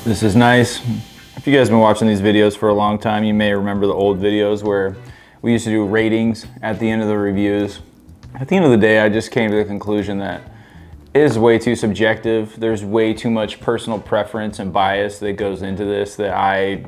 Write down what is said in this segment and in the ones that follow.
This is nice. If you guys have been watching these videos for a long time, you may remember the old videos where we used to do ratings at the end of the reviews. At the end of the day, I just came to the conclusion that it is way too subjective. There's way too much personal preference and bias that goes into this that I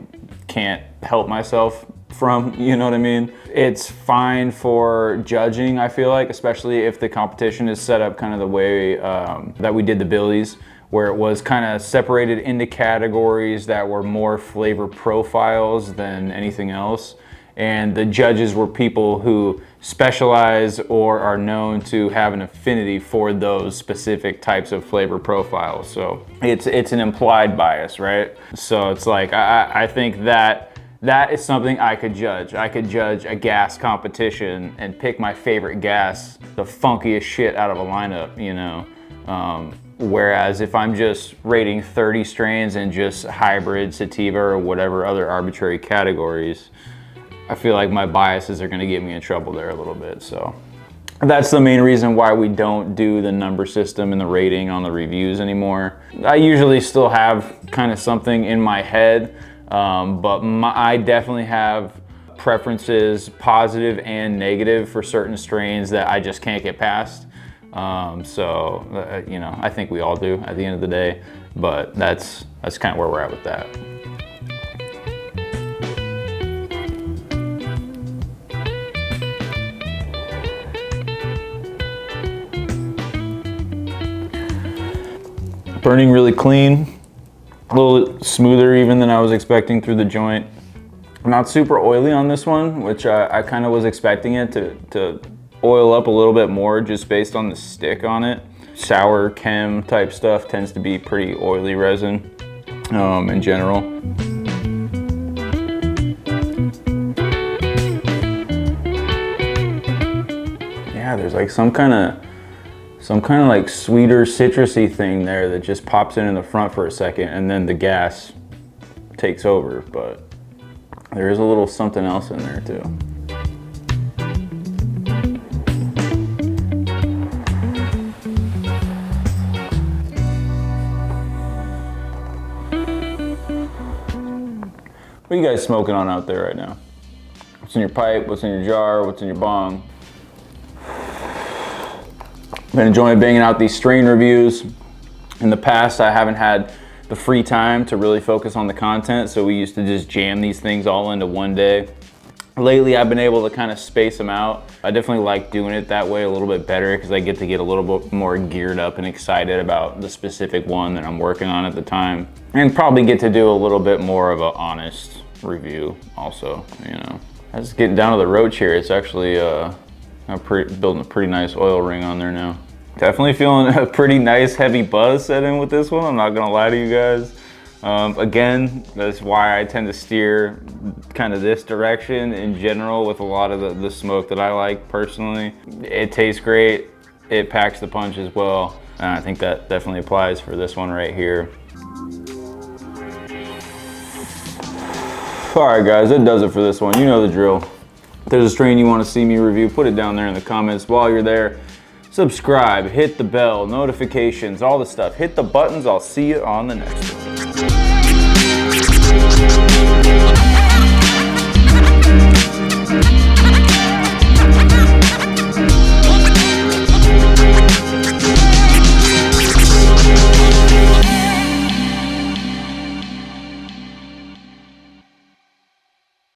can't help myself from, you know what I mean? It's fine for judging, I feel like, especially if the competition is set up kind of the way that we did the Billies, where it was kind of separated into categories that were more flavor profiles than anything else. And the judges were people who specialize or are known to have an affinity for those specific types of flavor profiles. So it's an implied bias, right? So it's like, I think that is something I could judge. I could judge a gas competition and pick my favorite gas, the funkiest shit out of a lineup, you know? Whereas if I'm just rating 30 strains in just hybrid, sativa, or whatever other arbitrary categories, I feel like my biases are gonna get me in trouble there a little bit. So that's the main reason why we don't do the number system and the rating on the reviews anymore. I usually still have kind of something in my head, but I definitely have preferences, positive and negative, for certain strains that I just can't get past. You know, I think we all do at the end of the day, but that's kind of where we're at with that. Burning really clean, a little smoother even than I was expecting through the joint. Not super oily on this one, which I kind of was expecting it to oil up a little bit more just based on the stick on it. Sour chem type stuff tends to be pretty oily resin in general. Yeah, there's like some kind of like sweeter citrusy thing there that just pops in the front for a second and then the gas takes over, but there is a little something else in there too. What are you guys smoking on out there right now? What's in your pipe? What's in your jar? What's in your bong? Been enjoying banging out these strain reviews. In the past, I haven't had the free time to really focus on the content, so we used to just jam these things all into one day. Lately, I've been able to kind of space them out. I definitely like doing it that way a little bit better because I get to get a little bit more geared up and excited about the specific one that I'm working on at the time. And probably get to do a little bit more of an honest review also, you know. As getting down to the roach here, it's actually building a pretty nice oil ring on there now. Definitely feeling a pretty nice heavy buzz set in with this one, I'm not gonna lie to you guys. Again, that's why I tend to steer kind of this direction in general with a lot of the smoke that I like personally. It tastes great, it packs the punch as well, and I think that definitely applies for this one right here. All right guys, that does it for this one. You know the drill. If there's a strain you want to see me review, put it down there in the comments. While you're there, subscribe, hit the bell, notifications, all the stuff. Hit the buttons. I'll see you on the next one.